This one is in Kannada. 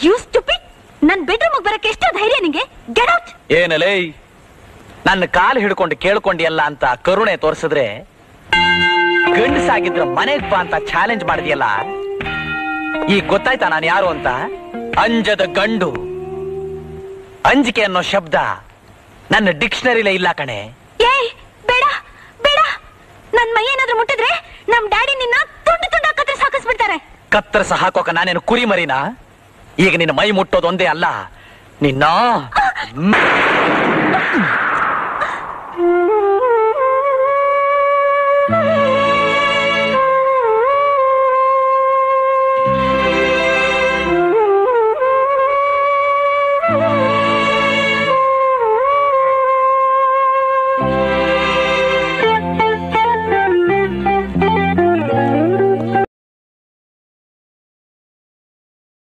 You stupid! ನನ್ ಬೆಡ್ರೂಮ್ ಬರಕ್ಕೆ ಎಷ್ಟು ಧೈರ್ಯ ನಿಂಗೆ? Get out! ಏನಲೇ ನನ್ನ ಕಾಲು ಹಿಡ್ಕೊಂಡು ಕೇಳ್ಕೊಂಡಿಯಲ್ಲ ಅಂತ ಕರುಣೆ ತೋರಿಸಿದ್ರೆ ಗಂಡಸಾಗಿದ್ರ ಮನೆಗ್ ಬಾ ಅಂತ ಚಾಲೆಂಜ್ ಮಾಡಿದ್ಯಲ್ಲ, ಈಗ ಗೊತ್ತಾಯ್ತಾ ನಾನು ಯಾರು ಅಂತ? ಅಂಜದ ಗಂಡು. ಅಂಜಿಕೆ ಅನ್ನೋ ಶಬ್ದ ನನ್ನ ಡಿಕ್ಷನರಿಲೇ ಇಲ್ಲ ಕಣೆ. ಏಯ್ ಬೇಡ ಬೇಡ, ನನ್ ಮೈ ಏನಾದ್ರೂ ಮುಟ್ಟಿದ್ರೆ ನಮ್ ಡ್ಯಾಡಿ ನಿನ್ನ ತುಂಡು ತುಂಡ ಕತ್ತರಿಸಿ ಹಾಕಿಸ್ಬಿಡ್ತಾರೆ. ಕತ್ತರಿಸ ಹಾಕೋಕ ನಾನೇನು ಕುರಿ ಮರಿನಾ? ಈಗ ನಿನ್ನ ಮೈ ಮುಟ್ಟೋದು ಒಂದೇ ಅಲ್ಲ, ನಿನ್ನ